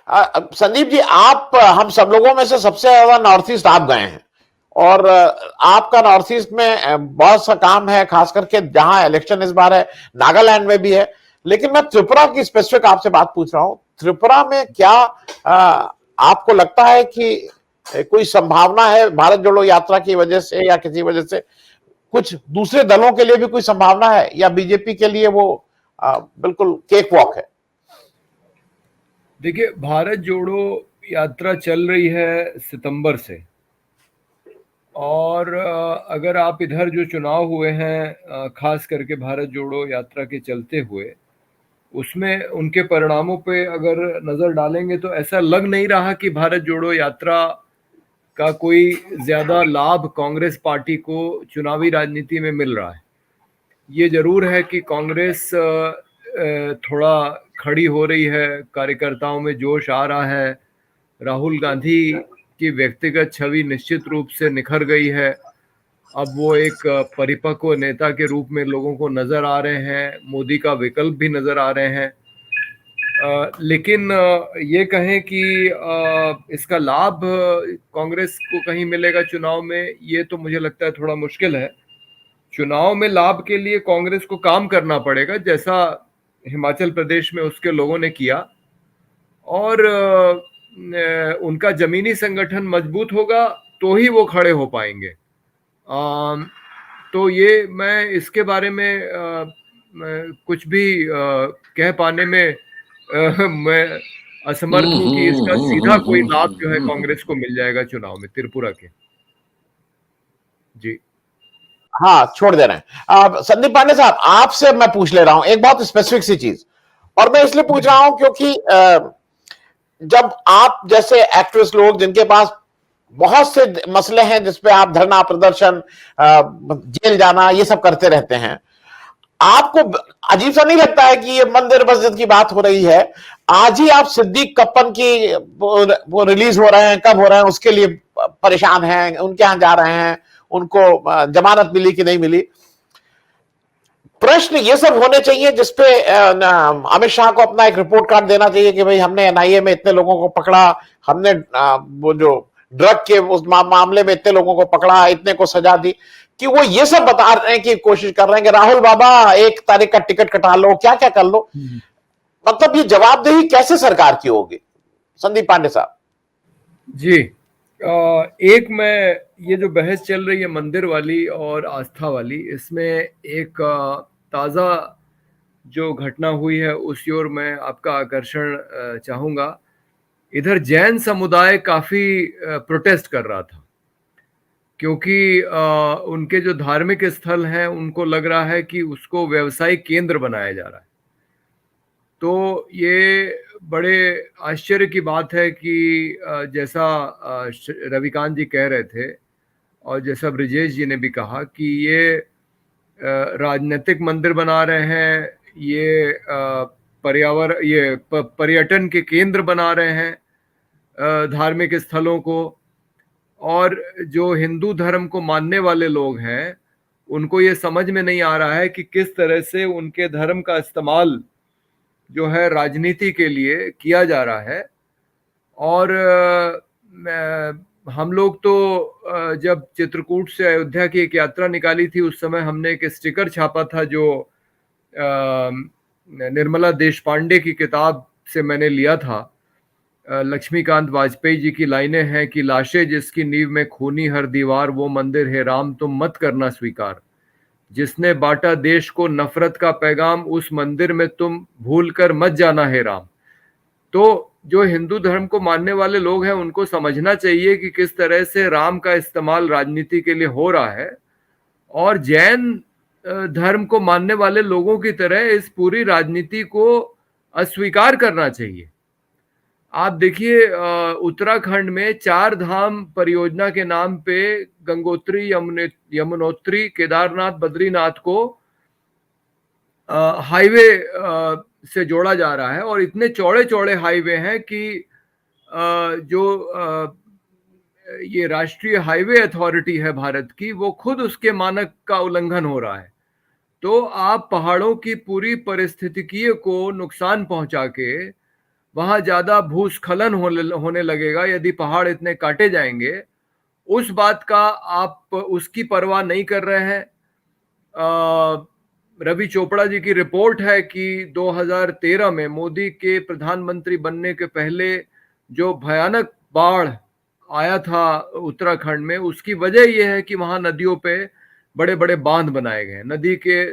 संदीप जी, आप हम सब लोगों में से सबसे ज्यादा नॉर्थ ईस्ट आप गए हैं, और आपका नॉर्थ ईस्ट में बहुत सा काम है, खास करके जहां इलेक्शन इस बार है, नागालैंड में भी है। लेकिन मैं त्रिपुरा की स्पेसिफिक आपसे बात पूछ रहा हूं, त्रिपुरा में क्या आपको लगता है कि कोई संभावना है भारत जोड़ो यात्रा की वजह से या किसी वजह से कुछ दूसरे दलों के लिए भी कोई संभावना है, या बीजेपी के लिए वो बिल्कुल केक वॉक है? देखिए, भारत जोड़ो यात्रा चल रही है सितंबर से, और अगर आप इधर जो चुनाव हुए हैं खास करके भारत जोड़ो यात्रा के चलते हुए, उसमें उनके परिणामों पे अगर नज़र डालेंगे तो ऐसा लग नहीं रहा कि भारत जोड़ो यात्रा का कोई ज़्यादा लाभ कांग्रेस पार्टी को चुनावी राजनीति में मिल रहा है। ये जरूर है कि कांग्रेस थोड़ा खड़ी हो रही है, कार्यकर्ताओं में जोश आ रहा है, राहुल गांधी की व्यक्तिगत छवि निश्चित रूप से निखर गई है। अब वो एक परिपक्व नेता के रूप में लोगों को नजर आ रहे हैं, मोदी का विकल्प भी नजर आ रहे हैं। लेकिन ये कहें कि इसका लाभ कांग्रेस को कहीं मिलेगा चुनाव में, ये तो मुझे लगता है थोड़ा मुश्किल है। चुनाव में लाभ के लिए कांग्रेस को काम करना पड़ेगा, जैसा हिमाचल प्रदेश में उसके लोगों ने किया, और उनका जमीनी संगठन मजबूत होगा तो ही वो खड़े हो पाएंगे। तो ये मैं इसके बारे में कुछ भी कह पाने में मैं असमर्थ हूं कि इसका सीधा कोई लाभ जो है कांग्रेस को मिल जाएगा चुनाव में त्रिपुरा के। जी हाँ, छोड़ दे रहे हैं। संदीप पांडे साहब, आपसे मैं पूछ ले रहा हूं एक बहुत स्पेसिफिक सी चीज, और मैं इसलिए पूछ रहा हूं क्योंकि जब आप जैसे एक्टिविस्ट लोग जिनके पास बहुत से मसले हैं जिसपे आप धरना प्रदर्शन, जेल जाना, ये सब करते रहते हैं, आपको अजीब सा नहीं लगता है कि ये मंदिर मस्जिद की बात हो रही है? आज ही आप सिद्दीक कप्पन की वो रिलीज हो रहे हैं, कब हो रहे हैं उसके लिए परेशान हैं, उनके यहां जा रहे हैं, उनको जमानत मिली कि नहीं मिली। प्रश्न ये सब होने चाहिए जिसपे अमित शाह को अपना एक रिपोर्ट कार्ड देना चाहिए कि भाई हमने एनआईए में इतने लोगों को पकड़ा, हमने वो जो ड्रग के उस मामले में इतने लोगों को पकड़ा, इतने को सजा दी, कि वो ये सब बता रहे हैं कि कोशिश कर रहे हैं कि राहुल बाबा 1 तारीख का टिकट कटा लो, क्या क्या कर लो। मतलब ये जवाबदेही कैसे सरकार की होगी, संदीप पांडे साहब? जी, एक मैं ये जो बहस चल रही है मंदिर वाली और आस्था वाली, इसमें एक ताज़ा जो घटना हुई है उस ओर मैं आपका आकर्षण चाहूँगा। इधर जैन समुदाय काफ़ी प्रोटेस्ट कर रहा था, क्योंकि उनके जो धार्मिक स्थल हैं उनको लग रहा है कि उसको व्यवसायिक केंद्र बनाया जा रहा है। तो ये बड़े आश्चर्य की बात है कि जैसा रविकांत जी कह रहे थे और जैसा ब्रिजेश जी ने भी कहा कि ये राजनीतिक मंदिर बना रहे हैं, ये पर्यटन के केंद्र बना रहे हैं धार्मिक स्थलों को, और जो हिंदू धर्म को मानने वाले लोग हैं उनको ये समझ में नहीं आ रहा है कि किस तरह से उनके धर्म का इस्तेमाल जो है राजनीति के लिए किया जा रहा है। और हम लोग तो जब चित्रकूट से अयोध्या की एक यात्रा निकाली थी उस समय हमने एक स्टिकर छापा था जो निर्मला देशपांडे की किताब से मैंने लिया था। लक्ष्मीकांत वाजपेयी जी की लाइनें हैं कि लाशें जिसकी नींव में खूनी हर दीवार, वो मंदिर है राम तुम मत करना स्वीकार, जिसने बांटा देश को नफरत का पैगाम, उस मंदिर में तुम भूल कर मत जाना है राम। तो जो हिंदू धर्म को मानने वाले लोग हैं उनको समझना चाहिए कि किस तरह से राम का इस्तेमाल राजनीति के लिए हो रहा है, और जैन धर्म को मानने वाले लोगों की तरह इस पूरी राजनीति को अस्वीकार करना चाहिए। आप देखिए, उत्तराखंड में 4 धाम परियोजना के नाम पे गंगोत्री, यमुनोत्री, केदारनाथ, बद्रीनाथ को हाईवे से जोड़ा जा रहा है, और इतने चौड़े चौड़े हाईवे हैं कि जो ये राष्ट्रीय हाईवे अथॉरिटी है भारत की, वो खुद उसके मानक का उल्लंघन हो रहा है। तो आप पहाड़ों की पूरी परिस्थितिकी को नुकसान पहुंचा के वहां ज्यादा भूस्खलन होने लगेगा यदि पहाड़ इतने काटे जाएंगे, उस बात का आप उसकी परवाह नहीं कर रहे हैं। रवि चोपड़ा जी की रिपोर्ट है कि 2013 में मोदी के प्रधानमंत्री बनने के पहले जो भयानक बाढ़ आया था उत्तराखंड में, उसकी वजह यह है कि वहां नदियों पे बड़े बड़े बांध बनाए गए, नदी के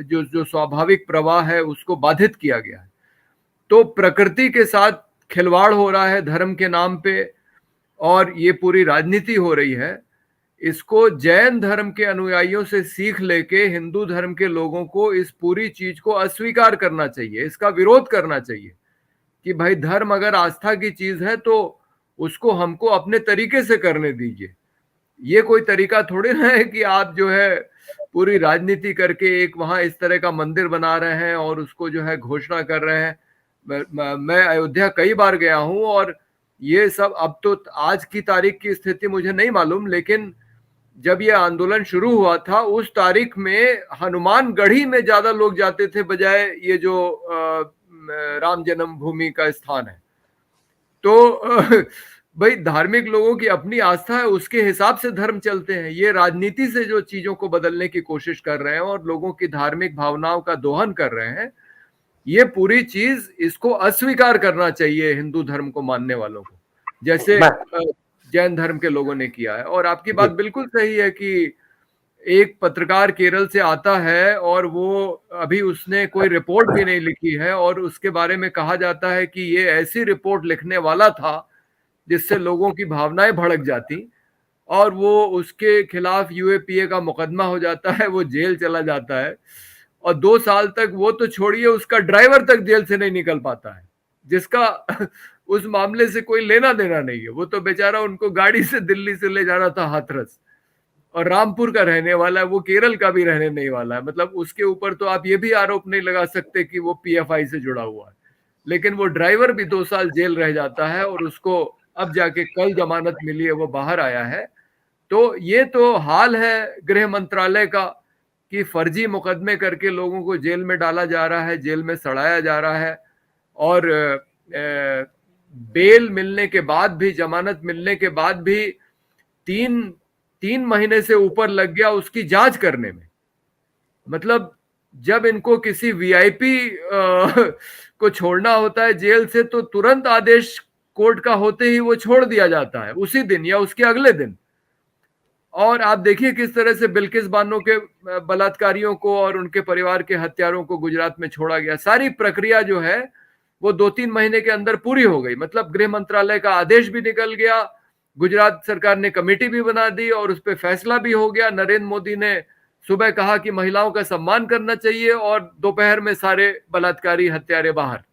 जो जो स्वाभाविक प्रवाह है उसको बाधित किया गया है। तो प्रकृति के साथ खिलवाड़ हो रहा है धर्म के नाम पे, और ये पूरी राजनीति हो रही है। इसको जैन धर्म के अनुयायियों से सीख लेके हिंदू धर्म के लोगों को इस पूरी चीज को अस्वीकार करना चाहिए, इसका विरोध करना चाहिए कि भाई धर्म अगर आस्था की चीज है तो उसको हमको अपने तरीके से करने दीजिए। ये कोई तरीका थोड़े ना है कि आप जो है पूरी राजनीति करके एक वहां इस तरह का मंदिर बना रहे हैं और उसको जो है घोषणा कर रहे हैं। मैं अयोध्या कई बार गया हूं, और ये सब अब तो आज की तारीख की स्थिति मुझे नहीं मालूम, लेकिन जब ये आंदोलन शुरू हुआ था उस तारीख में हनुमानगढ़ी में ज्यादा लोग जाते थे बजाय ये जो राम जन्मभूमि का स्थान है। तो भाई धार्मिक लोगों की अपनी आस्था है, उसके हिसाब से धर्म चलते हैं। ये राजनीति से जो चीजों को बदलने की कोशिश कर रहे हैं और लोगों की धार्मिक भावनाओं का दोहन कर रहे हैं, ये पूरी चीज इसको अस्वीकार करना चाहिए हिंदू धर्म को मानने वालों को, जैसे जैन धर्म के लोगों ने किया है। और आपकी बात बिल्कुल सही है कि एक पत्रकार केरल से आता है और वो अभी उसने कोई रिपोर्ट भी नहीं लिखी है, और उसके बारे में कहा जाता है कि ये ऐसी रिपोर्ट लिखने वाला था जिससे लोगों की भावनाएं भड़क जाती, और वो उसके खिलाफ यूएपीए का मुकदमा हो जाता है, वो जेल चला जाता है, और 2 साल तक वो तो छोड़िए उसका ड्राइवर तक जेल से नहीं निकल पाता है, जिसका उस मामले से कोई लेना देना नहीं है। वो तो बेचारा उनको गाड़ी से दिल्ली से ले जा रहा था हाथरस, और रामपुर का रहने वाला है, वो केरल का भी रहने नहीं वाला है। मतलब उसके ऊपर तो आप ये भी आरोप नहीं लगा सकते कि वो पीएफआई से जुड़ा हुआ है, लेकिन वो ड्राइवर भी 2 साल जेल रह जाता है, और उसको अब जाके कल जमानत मिली है, वो बाहर आया है। तो ये तो हाल है गृह मंत्रालय का कि फर्जी मुकदमे करके लोगों को जेल में डाला जा रहा है, जेल में सड़ाया जा रहा है, और बेल मिलने के बाद भी, जमानत मिलने के बाद भी 3 महीने से ऊपर लग गया उसकी जांच करने में। मतलब जब इनको किसी वीआईपी को छोड़ना होता है जेल से तो तुरंत आदेश कोर्ट का होते ही वो छोड़ दिया जाता है, उसी दिन या उसके अगले दिन। और आप देखिए किस तरह से बिल्किस बानो के बलात्कारियों को और उनके परिवार के हत्यारों को गुजरात में छोड़ा गया। सारी प्रक्रिया जो है वो 2-3 महीने के अंदर पूरी हो गई। मतलब गृह मंत्रालय का आदेश भी निकल गया, गुजरात सरकार ने कमेटी भी बना दी और उस पर फैसला भी हो गया। नरेंद्र मोदी ने सुबह कहा कि महिलाओं का सम्मान करना चाहिए, और दोपहर में सारे बलात्कारी हत्यारे बाहर।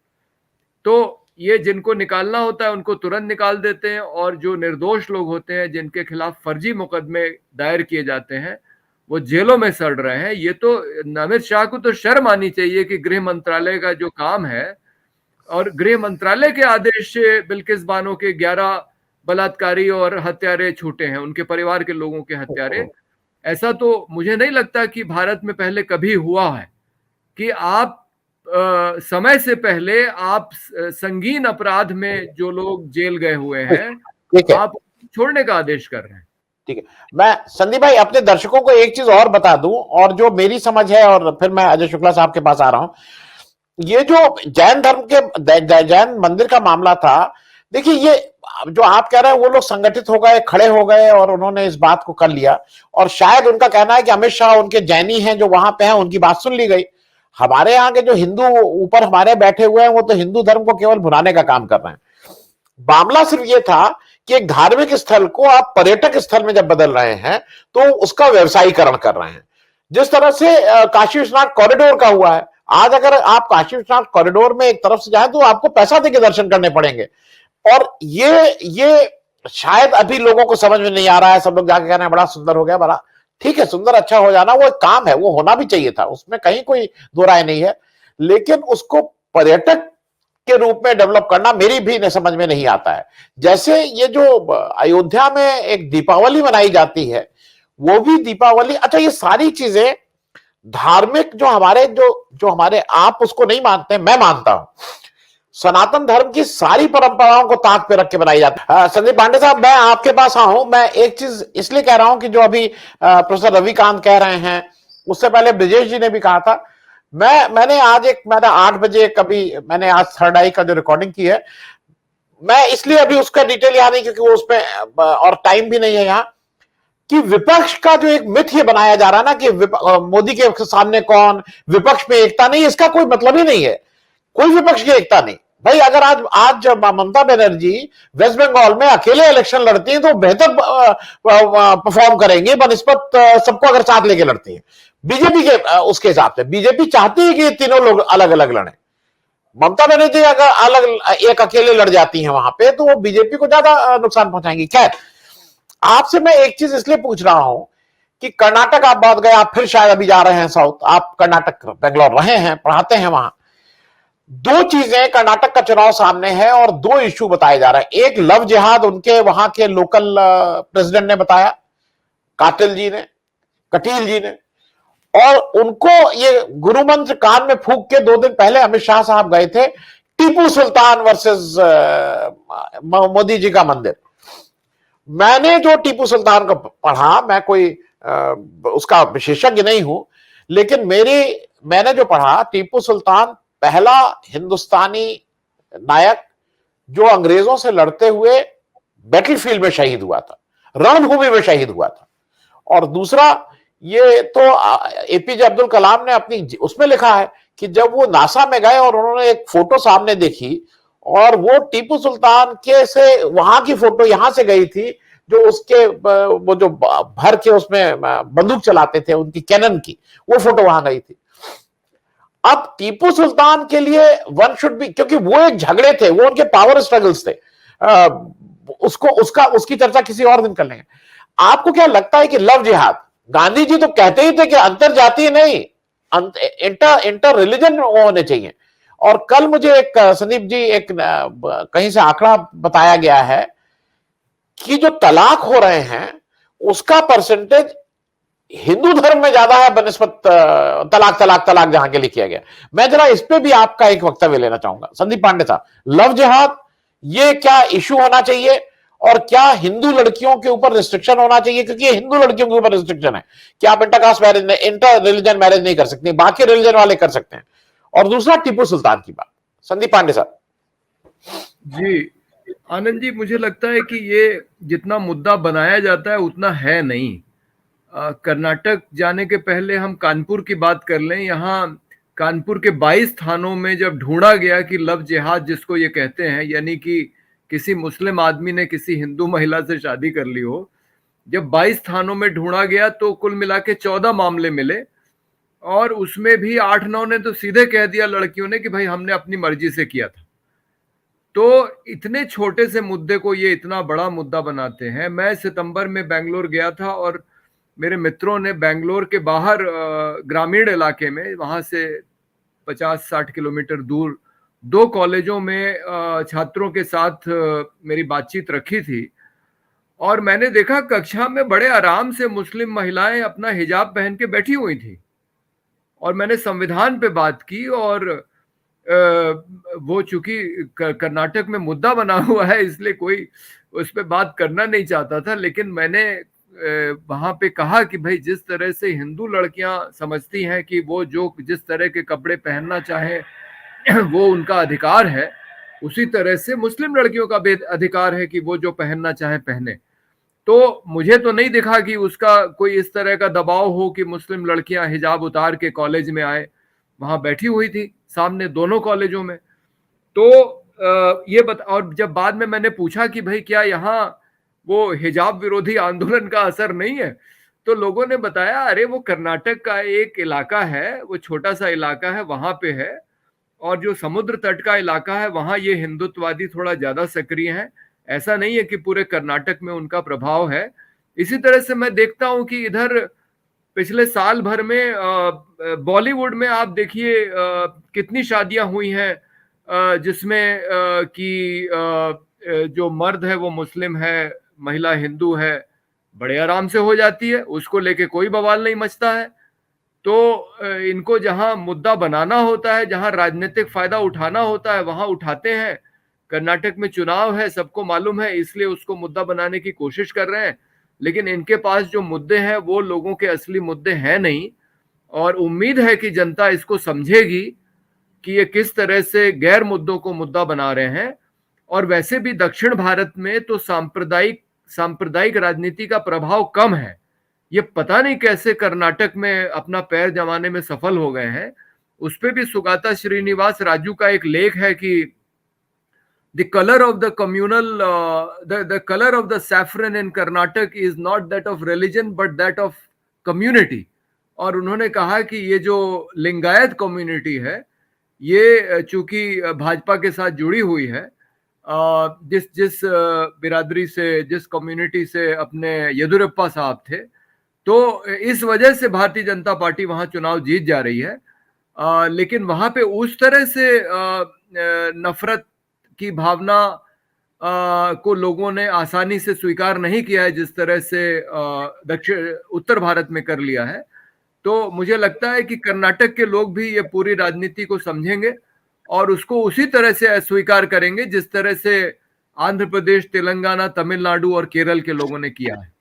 तो ये जिनको निकालना होता है उनको तुरंत निकाल देते हैं, और जो निर्दोष लोग होते हैं जिनके खिलाफ फर्जी मुकदमे दायर किए जाते हैं वो जेलों में सड़ रहे हैं। ये तो अमित शाह को तो शर्म आनी चाहिए कि गृह मंत्रालय का जो काम है, और गृह मंत्रालय के आदेश से बिल्किस बानो के 11 बलात्कारी और हत्यारे छूटे हैं, उनके परिवार के लोगों के हत्यारे। ऐसा तो मुझे नहीं लगता कि भारत में पहले कभी हुआ है कि आप समय से पहले आप संगीन अपराध में जो लोग जेल गए हुए हैं आप छोड़ने का आदेश कर रहे हैं। ठीक है, मैं संदीप भाई अपने दर्शकों को एक चीज और बता दूं, और जो मेरी समझ है, और फिर मैं अजय शुक्ला साहब के पास आ रहा हूं। ये जो जैन धर्म के जैन मंदिर का मामला था, देखिए ये जो आप कह रहे हैं वो लोग संगठित हो गए, खड़े हो गए और उन्होंने इस बात को कर लिया, और शायद उनका कहना है कि अमित शाह उनके जैनी हैं जो वहां पे हैं, उनकी बात सुन ली गई। हमारे यहाँ के जो हिंदू ऊपर हमारे बैठे हुए हैं वो तो हिंदू धर्म को केवल भुनाने का काम कर रहे हैं। मामला सिर्फ ये था कि एक धार्मिक स्थल को आप पर्यटक स्थल में जब बदल रहे हैं तो उसका व्यवसायीकरण कर रहे हैं। जिस तरह से काशी विश्वनाथ कॉरिडोर का हुआ है, आज अगर आप काशी विश्वनाथ कॉरिडोर में एक तरफ से जाए तो आपको पैसा देके दर्शन करने पड़ेंगे, और ये शायद अभी लोगों को समझ में नहीं आ रहा है। सब लोग जाके कह रहे हैं बड़ा सुंदर हो गया, बड़ा ठीक है, सुंदर अच्छा हो जाना वो एक काम है, वो होना भी चाहिए था, उसमें कहीं कोई दो राय नहीं है, लेकिन उसको पर्यटक के रूप में डेवलप करना मेरी भी समझ में नहीं आता है। जैसे ये जो अयोध्या में एक दीपावली मनाई जाती है, वो भी दीपावली, अच्छा ये सारी चीजें धार्मिक जो हमारे आप उसको नहीं मानते, मैं मानता हूं। सनातन धर्म की सारी परंपराओं को ताक पे रख के बनाई जाती है। संदीप पांडे साहब, मैं आपके पास आऊं, मैं एक चीज इसलिए कह रहा हूं कि जो अभी प्रोफेसर रविकांत कह रहे हैं, उससे पहले ब्रिजेश जी ने भी कहा था। मैंने आज मैंने 8 बजे कभी मैंने आज थर्ड आई का जो रिकॉर्डिंग की है, मैं इसलिए अभी उसका डिटेल याद नहीं क्योंकि वो उसमें और टाइम भी नहीं है यहाँ, कि विपक्ष का जो एक मिथ ये बनाया जा रहा है ना कि मोदी के सामने कौन, विपक्ष में एकता नहीं, इसका कोई मतलब ही नहीं है। कोई विपक्ष की एकता नहीं भाई। अगर आज आज जब ममता बनर्जी वेस्ट बंगाल में अकेले इलेक्शन लड़ती हैं तो बेहतर परफॉर्म करेंगे बनिस्बत सबको अगर साथ लेके लड़ती हैं। बीजेपी के उसके हिसाब से बीजेपी चाहती है कि ये तीनों लोग अलग अलग लड़े। ममता बनर्जी अगर अलग एक अकेले लड़ जाती हैं वहां पे तो वो बीजेपी को ज्यादा नुकसान पहुंचाएंगी। खैर, आपसे मैं एक चीज इसलिए पूछ रहा हूं कि कर्नाटक आप बहुत गए, आप फिर शायद अभी जा रहे हैं साउथ, आप कर्नाटक बेंगलोर रहे हैं, पढ़ाते हैं वहां। दो चीजें, कर्नाटक का चुनाव सामने है और दो इश्यू बताए जा रहे हैं। एक लव जिहाद उनके वहां के लोकल प्रेसिडेंट ने बताया, कटील जी ने, और उनको ये गुरु मंत्र कान में फूंक के 2 दिन पहले अमित शाह साहब गए थे टीपू सुल्तान वर्सेस मोदी जी का मंदिर। मैंने जो टीपू सुल्तान को पढ़ा, मैं कोई उसका विशेषज्ञ नहीं हूं, लेकिन मैंने जो पढ़ा, टीपू सुल्तान पहला हिंदुस्तानी नायक जो अंग्रेजों से लड़ते हुए बैटलफील्ड में शहीद हुआ था, रणभूमि में शहीद हुआ था। और दूसरा, ये तो एपीजे अब्दुल कलाम ने अपनी उसमें लिखा है कि जब वो नासा में गए और उन्होंने एक फोटो सामने देखी और वो टीपू सुल्तान के से वहां की फोटो यहां से गई थी, जो उसके वो जो भर के उसमें बंदूक चलाते थे उनकी कैनन की, वो फोटो वहां गई थी। अब टीपू सुल्तान के लिए वन शुड बी, क्योंकि वो एक झगड़े थे, वो उनके पावर स्ट्रगल्स थे, उसकी चर्चा किसी और दिन कर लेंगे। आपको क्या लगता है कि लव जिहाद, गांधी जी तो कहते ही थे कि अंतर जातीय नहीं, इंटर रिलीजन होने चाहिए। और कल मुझे एक संदीप जी एक कहीं से आंकड़ा बताया गया है कि जो तलाक हो रहे हैं उसका परसेंटेज हिंदू धर्म में ज्यादा है बनिस्बत तलाक तलाक तलाक जहां के लिए किया गया। मैं जरा इस पे भी आपका एक वक्तव्य लेना चाहूंगा संदीप पांडे साहब। लव जिहाद ये क्या इशू होना चाहिए और क्या हिंदू लड़कियों के ऊपर रिस्ट्रिक्शन होना चाहिए, क्योंकि ये हिंदू लड़कियों के ऊपर रिस्ट्रिक्शन है कि आप intercaste marriage, inter religion marriage नहीं कर सकती, बाकी रिलीजन वाले कर सकते हैं। और दूसरा टीपू सुल्तान की बात, संदीप पांडे साहब। जी आनंद जी, मुझे लगता है कि ये जितना मुद्दा बनाया जाता है उतना है नहीं। कर्नाटक जाने के पहले हम कानपुर की बात कर लें। यहाँ कानपुर के 22 थानों में जब ढूंढा गया कि लव जिहाद जिसको ये कहते हैं, यानी कि किसी मुस्लिम आदमी ने किसी हिंदू महिला से शादी कर ली हो, जब 22 थानों में ढूंढा गया तो कुल मिला के 14 मामले मिले। और उसमें भी 8-9 ने तो सीधे कह दिया लड़कियों ने कि भाई हमने अपनी मर्जी से किया था। तो इतने छोटे से मुद्दे को ये इतना बड़ा मुद्दा बनाते हैं। मैं सितंबर में बेंगलोर गया था और मेरे मित्रों ने बेंगलोर के बाहर ग्रामीण इलाके में, वहां से 50-60 किलोमीटर दूर, 2 कॉलेजों में छात्रों के साथ मेरी बातचीत रखी थी। और मैंने देखा कक्षा में बड़े आराम से मुस्लिम महिलाएं अपना हिजाब पहन के बैठी हुई थी। और मैंने संविधान पे बात की और वो चूंकि कर्नाटक में मुद्दा बना हुआ है इसलिए कोई उस पर बात करना नहीं चाहता था, लेकिन मैंने वहां पे कहा कि भाई जिस तरह से हिंदू लड़कियां समझती हैं कि वो जो जिस तरह के कपड़े पहनना चाहे वो उनका अधिकार है, उसी तरह से मुस्लिम लड़कियों का भी अधिकार है कि वो जो पहनना चाहे पहने। तो मुझे तो नहीं दिखा कि उसका कोई इस तरह का दबाव हो कि मुस्लिम लड़कियां हिजाब उतार के कॉलेज में आए। वहां बैठी हुई थी सामने दोनों कॉलेजों में। तो और जब बाद में मैंने पूछा कि भाई क्या यहाँ वो हिजाब विरोधी आंदोलन का असर नहीं है, तो लोगों ने बताया अरे वो कर्नाटक का एक इलाका है, वो छोटा सा इलाका है, वहां पे है। और जो समुद्र तट का इलाका है वहां ये हिंदुत्ववादी थोड़ा ज्यादा सक्रिय हैं। ऐसा नहीं है कि पूरे कर्नाटक में उनका प्रभाव है। इसी तरह से मैं देखता हूं कि इधर पिछले साल भर में बॉलीवुड में आप देखिए कितनी शादियां हुई हैं जिसमें कि जो मर्द है वो मुस्लिम है, महिला हिंदू है, बड़े आराम से हो जाती है, उसको लेके कोई बवाल नहीं मचता है। तो इनको जहां मुद्दा बनाना होता है, जहां राजनीतिक फायदा उठाना होता है, वहां उठाते हैं। कर्नाटक में चुनाव है, सबको मालूम है, इसलिए उसको मुद्दा बनाने की कोशिश कर रहे हैं। लेकिन इनके पास जो मुद्दे हैं वो लोगों के असली मुद्दे हैं नहीं। और उम्मीद है कि जनता इसको समझेगी कि ये किस तरह से गैर मुद्दों को मुद्दा बना रहे हैं। और वैसे भी दक्षिण भारत में तो सांप्रदायिक सांप्रदायिक राजनीति का प्रभाव कम है। ये पता नहीं कैसे कर्नाटक में अपना पैर जमाने में सफल हो गए हैं। उस पे भी सुगाता श्रीनिवास राजू का एक लेख है कि the color of the communal the color of the saffron in Karnataka is not that of religion but that of community। और उन्होंने कहा कि ये जो लिंगायत कम्युनिटी है, ये चूंकि भाजपा के साथ जुड़ी हुई है, जिस जिस बिरादरी से, जिस कम्युनिटी से अपने येदुरप्पा साहब थे, तो इस वजह से भारतीय जनता पार्टी वहां चुनाव जीत जा रही है। लेकिन वहां पे उस तरह से नफरत की भावना को लोगों ने आसानी से स्वीकार नहीं किया है जिस तरह से दक्षिण उत्तर भारत में कर लिया है। तो मुझे लगता है कि कर्नाटक के लोग भी ये पूरी राजनीति को समझेंगे और उसको उसी तरह से अस्वीकार करेंगे जिस तरह से आंध्र प्रदेश, तेलंगाना, तमिलनाडु और केरल के लोगों ने किया है।